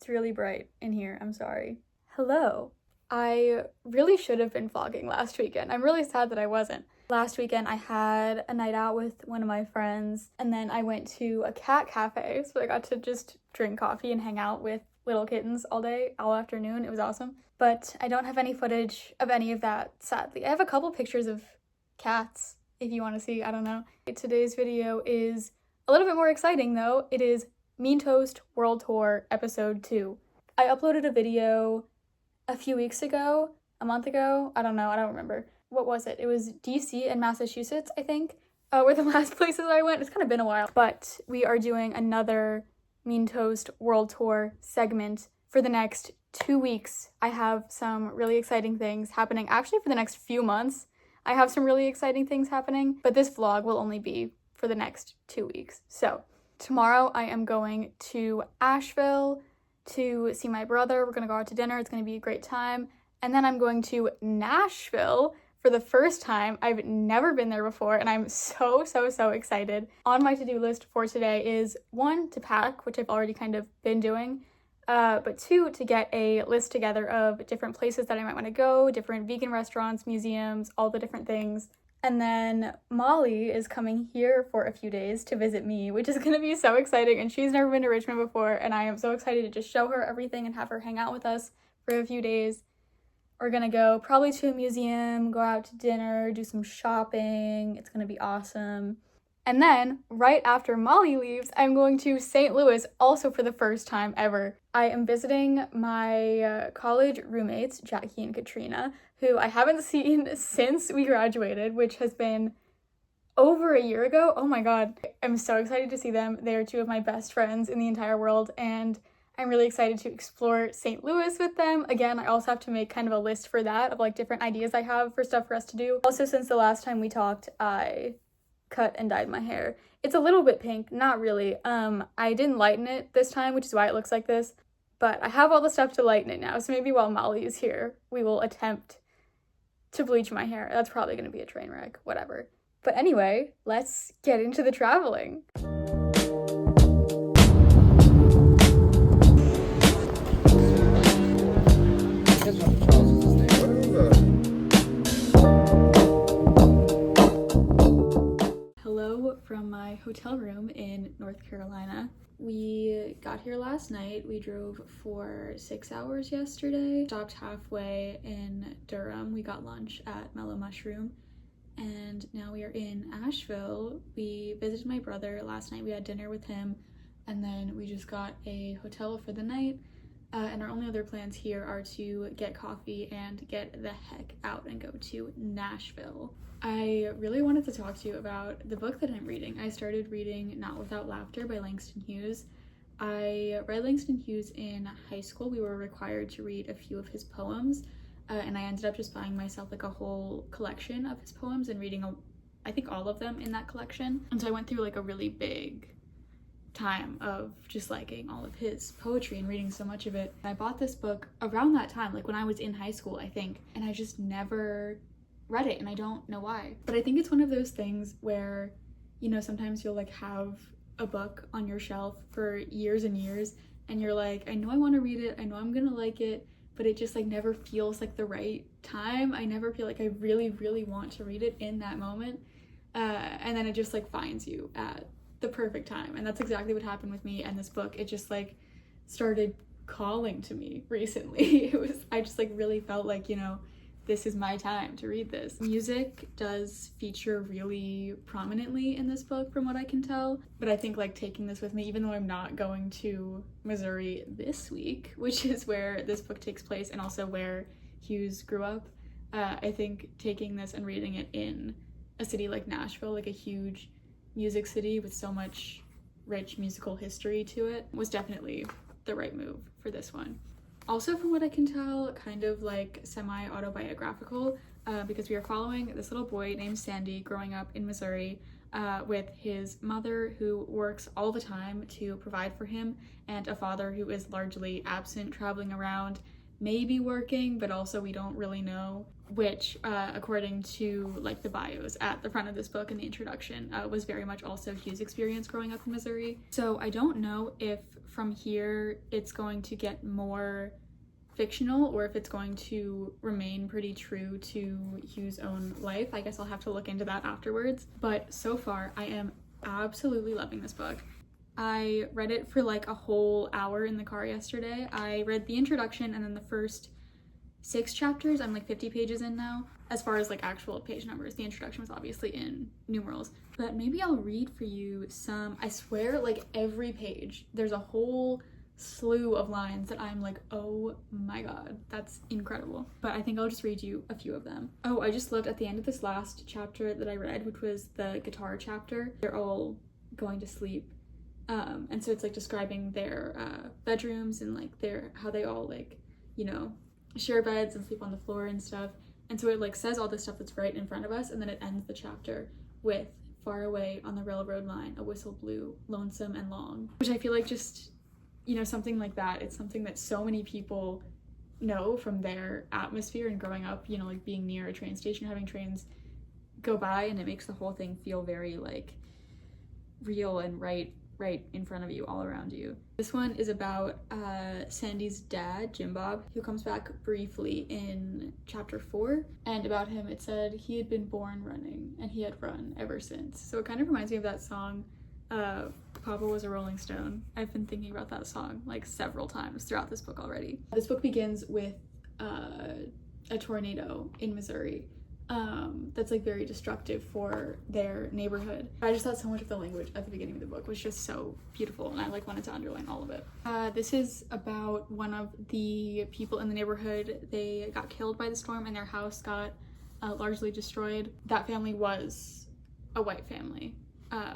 It's really bright in here, I'm sorry. Hello. I really should have been vlogging last weekend. I'm really sad that I wasn't. Last weekend I had a night out with one of my friends, and then I went to a cat cafe, so I got to just drink coffee and hang out with little kittens all afternoon. It was awesome. But I don't have any footage of any of that, sadly. I have a couple pictures of cats, if you want to see, I don't know. Today's video is a little bit more exciting though. It is Meantoast World Tour Episode 2. I uploaded a video a few weeks ago, a month ago, I don't know, I don't remember. What was it? It was DC and Massachusetts, I think, were the last places I went. It's kind of been a while, but we are doing another Meantoast World Tour segment for the next 2 weeks. I have some really exciting things happening, actually for the next few months. I have some really exciting things happening, but this vlog will only be for the next 2 weeks. So tomorrow I am going to Asheville to see my brother. We're gonna go out to dinner. It's gonna be a great time. And then I'm going to Nashville for the first time. I've never been there before, and I'm so excited. On my to-do list for today is 1, to pack, which I've already kind of been doing, but 2, to get a list together of different places that I might want to go, different vegan restaurants, museums, all the different things. And then Molly is coming here for a few days to visit me, which is going to be so exciting, and she's never been to Richmond before, and I am so excited to just show her everything and have her hang out with us for a few days. We're going to go probably to a museum, go out to dinner, do some shopping. It's going to be awesome. And then, right after Molly leaves, I'm going to St. Louis, also for the first time ever. I am visiting my college roommates, Jackie and Katrina, who I haven't seen since we graduated, which has been over a year ago. Oh my god. I'm so excited to see them. They are 2 of my best friends in the entire world, and I'm really excited to explore St. Louis with them. Again, I also have to make kind of a list for that of like different ideas I have for stuff for us to do. Also, since the last time we talked, I cut and dyed my hair. It's a little bit pink, not really. I didn't lighten it this time, which is why it looks like this, but I have all the stuff to lighten it now, so maybe while Molly is here, we will attempt to bleach my hair. That's probably gonna be a train wreck, whatever. But anyway, let's get into the traveling. Hello from my hotel room in North Carolina. We got here last night. We drove for 6 hours yesterday. Stopped halfway in Durham. We got lunch at Mellow Mushroom. And now we are in Asheville. We visited my brother last night. We had dinner with him. And then we just got a hotel for the night. And our only other plans here are to get coffee and get the heck out and go to Nashville. I really wanted to talk to you about the book that I'm reading. I started reading Not Without Laughter by Langston Hughes. I read Langston Hughes in high school. We were required to read a few of his poems, and I ended up just buying myself like a whole collection of his poems and reading, I think, all of them in that collection. And so I went through like a really big time of just liking all of his poetry and reading so much of it. I bought this book around that time, like when I was in high school, I think, and I just never read it, and I don't know why. But I think it's one of those things where, you know, sometimes you'll like have a book on your shelf for years and years, and you're like, I know I want to read it, I know I'm gonna like it, but it just like never feels like the right time. I never feel like I really want to read it in that moment, and then it just like finds you at the perfect time. And that's exactly what happened with me and this book. It just like started calling to me recently. I just like really felt like, you know, this is my time to read this. Music does feature really prominently in this book from what I can tell, but I think like taking this with me, even though I'm not going to Missouri this week, which is where this book takes place and also where Hughes grew up, I think taking this and reading it in a city like Nashville, like a huge music city with so much rich musical history to it, was definitely the right move for this one. Also, from what I can tell, kind of like semi-autobiographical, because we are following this little boy named Sandy growing up in Missouri with his mother who works all the time to provide for him, and a father who is largely absent, traveling around, may be working, but also we don't really know, which according to like the bios at the front of this book and the introduction was very much also Hugh's experience growing up in Missouri. So I don't know if from here it's going to get more fictional or if it's going to remain pretty true to Hugh's own life. I guess I'll have to look into that afterwards. But so far I am absolutely loving this book. I read it for like a whole hour in the car yesterday. I read the introduction and then the first 6 chapters. I'm like 50 pages in now. As far as like actual page numbers, the introduction was obviously in numerals. But maybe I'll read for you some. I swear, like every page, there's a whole slew of lines that I'm like, oh my god, that's incredible. But I think I'll just read you a few of them. Oh, I just loved at the end of this last chapter that I read, which was the guitar chapter. They're all going to sleep. And so it's like describing their bedrooms and like how they all like, you know, share beds and sleep on the floor and stuff. And so it like says all this stuff that's right in front of us, and then it ends the chapter with "Far away on the railroad line, a whistle blew, lonesome and long," which I feel like just, you know, something like that. It's something that so many people know from their atmosphere and growing up, you know, like being near a train station, having trains go by, and it makes the whole thing feel very like real and right in front of you, all around you. This one is about Sandy's dad, Jim Bob, who comes back briefly in chapter 4, and about him it said he had been born running and he had run ever since. So it kind of reminds me of that song, Papa Was a Rolling Stone. I've been thinking about that song like several times throughout this book already. This book begins with a tornado in Missouri that's like very destructive for their neighborhood. I just thought so much of the language at the beginning of the book was just so beautiful, and I like wanted to underline all of it. This is about one of the people in the neighborhood. They got killed by the storm and their house got largely destroyed. That family was a white family,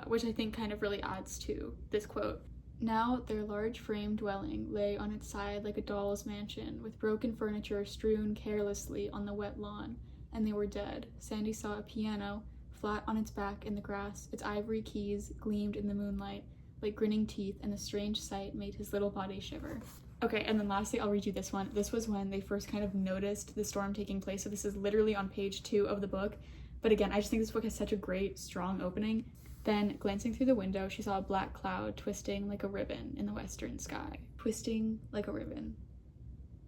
which I think kind of really adds to this quote. Now their large frame dwelling lay on its side like a doll's mansion, with broken furniture strewn carelessly on the wet lawn, and they were dead. Sandy saw a piano flat on its back in the grass. Its ivory keys gleamed in the moonlight like grinning teeth, and the strange sight made his little body shiver. Okay, and then lastly, I'll read you this one. This was when they first kind of noticed the storm taking place, so this is literally on page 2 of the book. But again, I just think this book has such a great, strong opening. Then, glancing through the window, she saw a black cloud twisting like a ribbon in the western sky. Twisting like a ribbon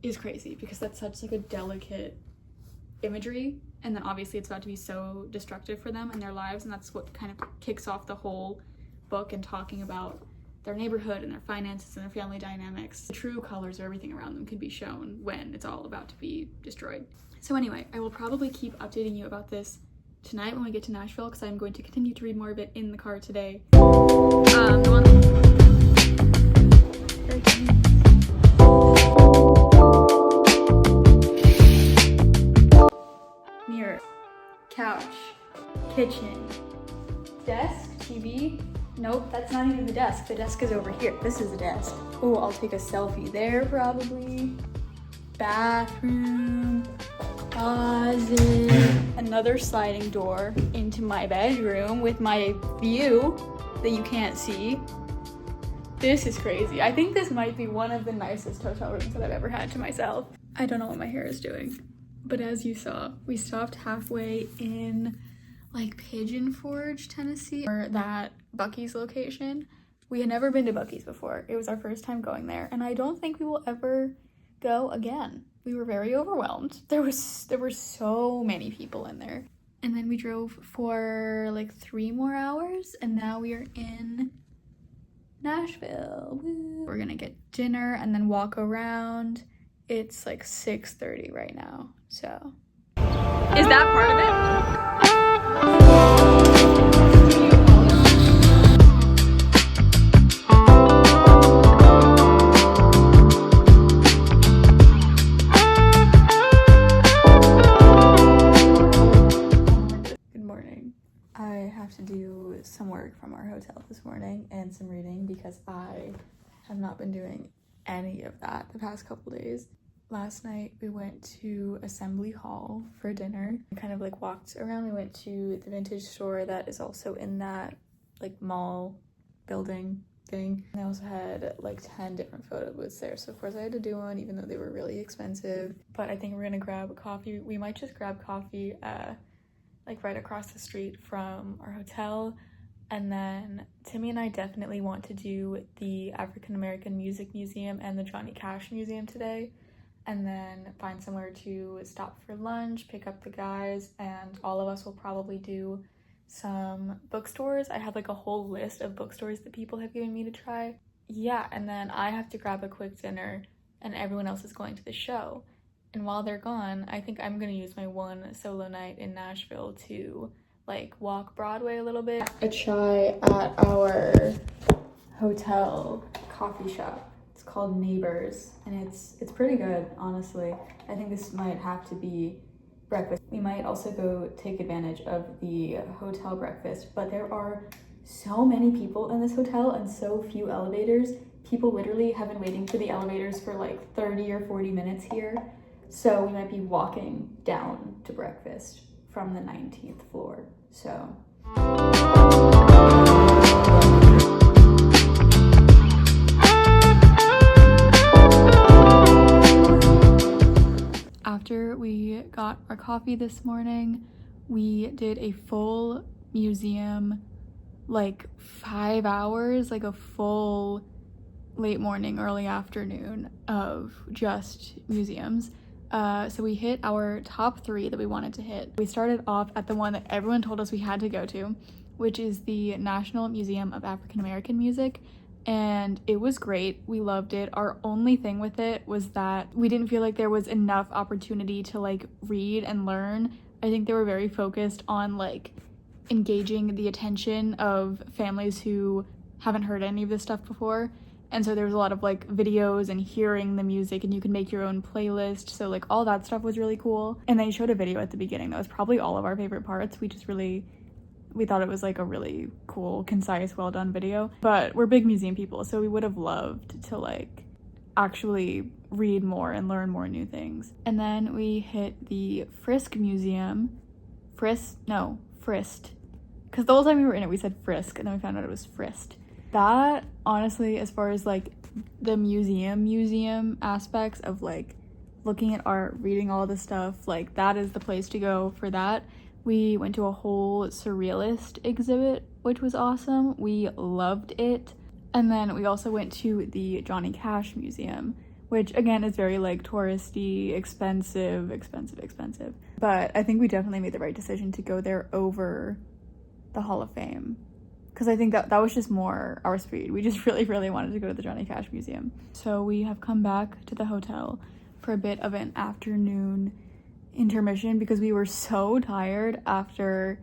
is crazy, because that's such like a delicate imagery, and then obviously it's about to be so destructive for them and their lives, and that's what kind of kicks off the whole book, and talking about their neighborhood and their finances and their family dynamics. The true colors of everything around them can be shown when it's all about to be destroyed. So anyway, I will probably keep updating you about this tonight when we get to Nashville, because I'm going to continue to read more of it in the car today. Mirror, couch, kitchen, desk, TV. Nope, that's not even the desk. The desk is over here. This is the desk. Oh, I'll take a selfie there probably. Bathroom, closet. Another sliding door into my bedroom with my view that you can't see. This is crazy. I think this might be one of the nicest hotel rooms that I've ever had to myself. I don't know what my hair is doing, but as you saw, we stopped halfway in like Pigeon Forge, Tennessee, or that Buc-ee's location. We had never been to Buc-ee's before. It was our first time going there, and I don't think we will ever go again. We were very overwhelmed. There were so many people in there. And then we drove for like 3 more hours, and now we are in Nashville. Woo. We're gonna get dinner and then walk around. It's like 6:30 right now, so. Is that part of it? To do some work from our hotel this morning and some reading, because I have not been doing any of that the past couple days. Last night we went to Assembly Hall for dinner. We kind of like walked around. We went to the vintage store that is also in that like mall building thing. And they also had like 10 different photo booths there, so of course I had to do one, even though they were really expensive. But I think we're gonna grab a coffee. We might just grab coffee like right across the street from our hotel. And then Timmy and I definitely want to do the African American Music Museum and the Johnny Cash Museum today, and then find somewhere to stop for lunch, pick up the guys, and all of us will probably do some bookstores. I have like a whole list of bookstores that people have given me to try. Yeah, and then I have to grab a quick dinner, and everyone else is going to the show. And while they're gone, I think I'm gonna use my one solo night in Nashville to like walk Broadway a little bit. A chai at our hotel coffee shop. It's called Neighbors, and it's pretty good, honestly. I think this might have to be breakfast. We might also go take advantage of the hotel breakfast, but there are so many people in this hotel and so few elevators. People literally have been waiting for the elevators for like 30 or 40 minutes here. So we might be walking down to breakfast from the 19th floor. So after we got our coffee this morning, we did a full museum, like 5 hours, like a full late morning, early afternoon of just museums. So we hit our top 3 that we wanted to hit. We started off at the one that everyone told us we had to go to, which is the National Museum of African American Music. And it was great. We loved it. Our only thing with it was that we didn't feel like there was enough opportunity to like read and learn. I think they were very focused on like engaging the attention of families who haven't heard any of this stuff before. And so there was a lot of like videos and hearing the music, and you can make your own playlist. So like all that stuff was really cool. And they showed a video at the beginning. That was probably all of our favorite parts. We thought it was like a really cool, concise, well done video. But we're big museum people, so we would have loved to like actually read more and learn more new things. And then we hit the Frisk Museum. Frist. Because the whole time we were in it, we said Frisk, and then we found out it was Frist. That, honestly, as far as like the museum aspects of like looking at art, reading all the stuff, like that is the place to go for that. We went to a whole surrealist exhibit, which was awesome. We loved it. And then we also went to the Johnny Cash Museum, which again is very like touristy, expensive. But I think we definitely made the right decision to go there over the Hall of Fame, because I think that was just more our speed. We just really wanted to go to the Johnny Cash Museum. So we have come back to the hotel for a bit of an afternoon intermission because we were so tired after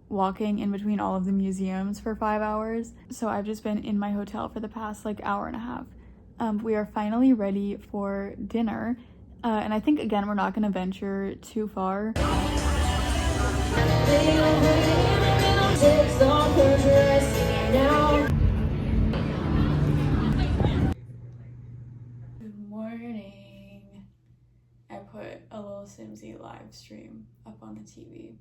walking in between all of the museums for 5 hours. So I've just been in my hotel for the past like hour and a half. We are finally ready for dinner. And I think, again, we're not going to venture too far. Good morning. I put a little Simsy live stream up on the TV.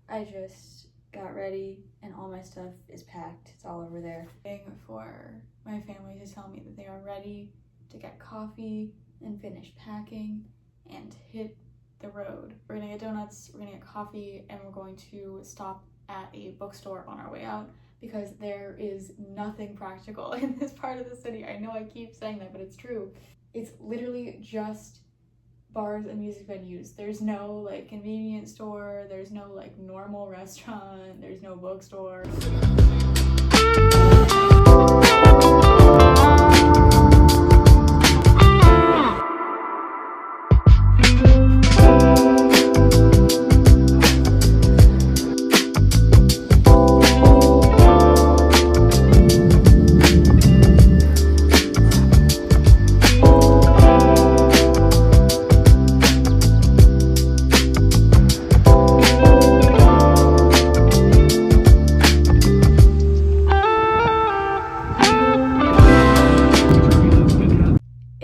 I just got ready and all my stuff is packed. It's all over there. Waiting for my family to tell me that they are ready to get coffee and finish packing and hit the road. We're gonna get donuts, we're gonna get coffee, and we're going to stop at a bookstore on our way out because there is nothing practical in this part of the city. I know I keep saying that, but it's true. It's literally just bars and music venues. There's no like convenience store, there's no like normal restaurant, there's no bookstore.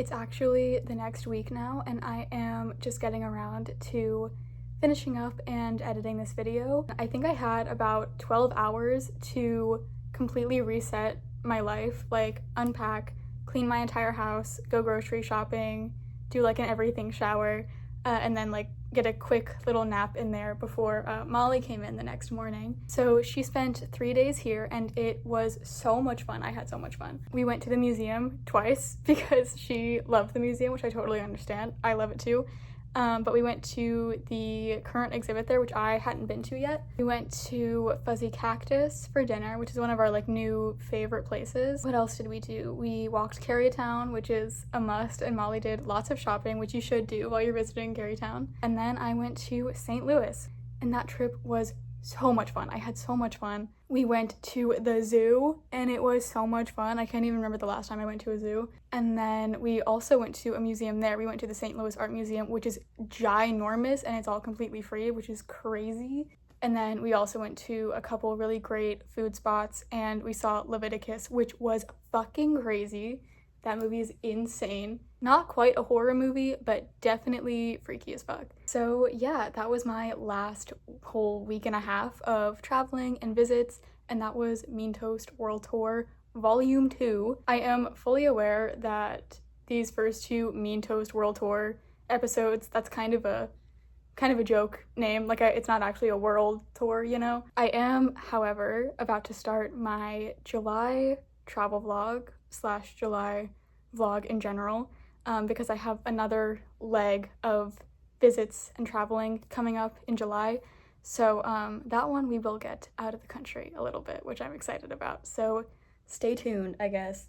Actually the next week now, and I am just getting around to finishing up and editing this video. I think I had about 12 hours to completely reset my life, like unpack, clean my entire house, go grocery shopping, do like an everything shower, and then like get a quick little nap in there before Molly came in the next morning. So she spent 3 days here and it was so much fun. I had so much fun. We went to the museum twice because she loved the museum, which I totally understand. I love it too. But we went to the current exhibit there, which I hadn't been to yet. We went to Fuzzy Cactus for dinner, which is one of our like new favorite places. What else did we do? We walked Carytown, which is a must, and Molly did lots of shopping, which you should do while you're visiting Carytown. And then I went to St. Louis, and that trip was so much fun. I had so much fun. We went to the zoo and it was so much fun. I can't even remember the last time I went to a zoo. And then we also went to a museum there. We went to the St. Louis Art Museum, which is ginormous and it's all completely free, which is crazy. And then we also went to a couple really great food spots and we saw Leviticus, which was fucking crazy. That movie is insane. Not quite a horror movie, but definitely freaky as fuck. So yeah, that was my last whole week and a half of traveling and visits, and that was Meantoast World Tour Volume 2. I am fully aware that these first two Meantoast World Tour episodes, that's kind of a joke name, like it's not actually a world tour, you know? I am, however, about to start my July travel vlog / July vlog in general, because I have another leg of visits and traveling coming up in July. So that one we will get out of the country a little bit, which I'm excited about. So stay tuned, I guess.